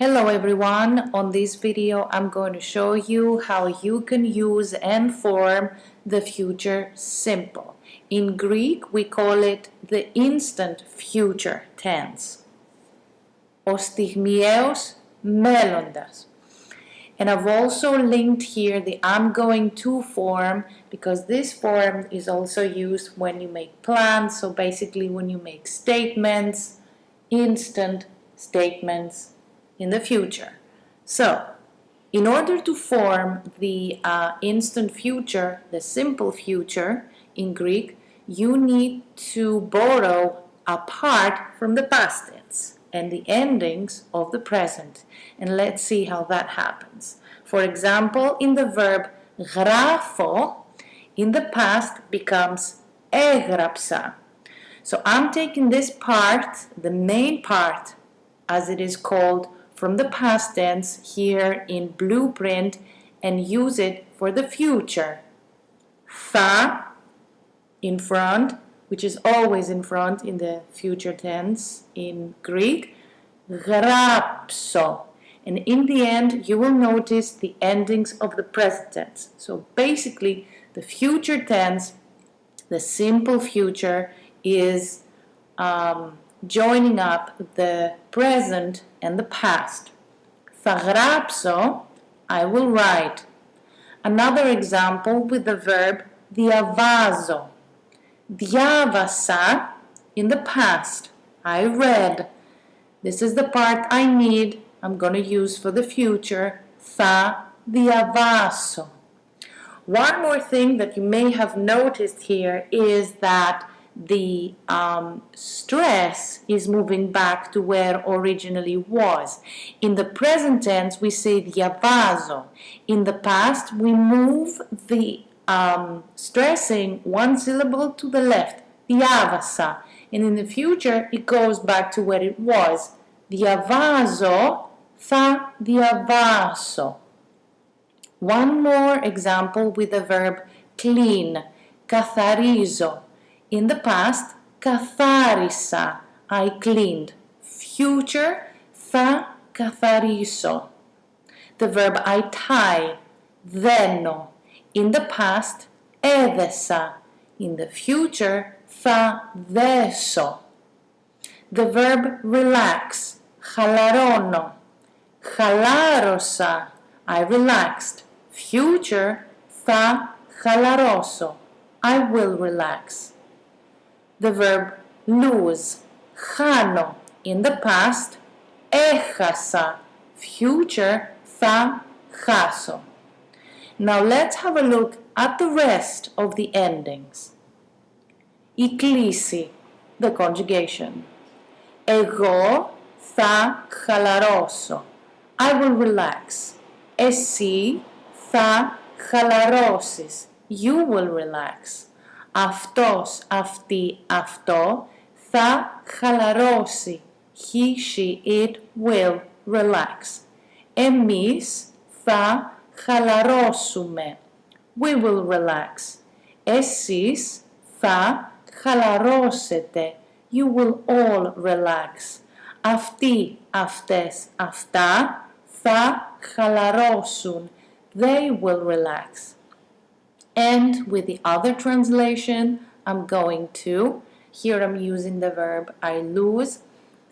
Hello everyone, on this video I'm going to show you how you can use and form the future simple. In Greek we call it the instant future tense. Ο στιγμιαίος μέλλοντας. And I've also linked here the I'm going to form because this form is also used when you make plans, so basically when you make statements, instant statements in the future. So, in order to form the instant future, the simple future in Greek, you need to borrow a part from the past tense and the endings of the present. And let's see how that happens. For example, in the verb γράφω, in the past becomes έγραψα. So I'm taking this part, the main part, as it is called, from the past tense here in blueprint and use it for the future. Θα in front, which is always in front in the future tense in Greek, γράψω. And in the end, you will notice the endings of the present tense. So basically, the future tense, the simple future, is joining up the present and the past. Θα γράψω, I will write. Another example with the verb διαβάζω. Διάβασα, in the past, I read. This is the part I need, I'm going to use for the future. Θα διαβάσω. One more thing that you may have noticed here is that the stress is moving back to where originally was. In the present tense, we say διαβάζω. In the past, we move the stressing one syllable to the left, διάβασα. And in the future, it goes back to where it was. διαβάζω, θα διαβάσω. One more example with the verb clean, καθαρίζω. In the past, καθάρισα, I cleaned. Future, θα καθαρίσω. The verb I tie, δένω. In the past, έδεσα. In the future, θα δέσω. The verb relax, χαλαρώνω. Χαλάρωσα, I relaxed. Future, θα χαλαρώσω. I will relax. The verb lose, χάνω. In the past, έχασα. Future, θα χάσω. Now let's have a look at the rest of the endings. Η κλίση, the conjugation. Εγώ θα χαλαρώσω. I will relax. Εσύ θα χαλαρώσεις. You will relax. Αυτός, αυτή, αυτό θα χαλαρώσει. He, she, it will relax. Εμείς θα χαλαρώσουμε. We will relax. Εσείς θα χαλαρώσετε. You will all relax. Αυτοί, αυτές, αυτά θα χαλαρώσουν. They will relax. And with the other translation, I'm going to, here I'm using the verb I lose.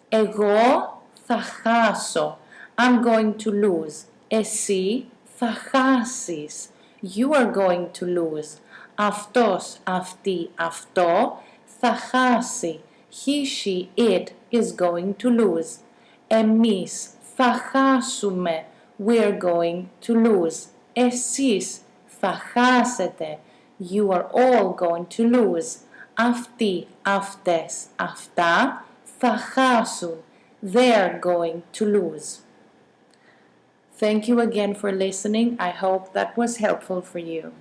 Εγώ θα χάσω. I'm going to lose. Εσύ θα χάσεις. You are going to lose. Αυτός, αυτή, αυτό θα χάσει. He, she, it is going to lose. Εμείς θα χάσουμε. We're going to lose. Εσείς θα χάσετε. You are all going to lose. Αυτοί, αυτές, αυτά θα χάσουν. They're going to lose. Thank you again for listening. I hope that was helpful for you.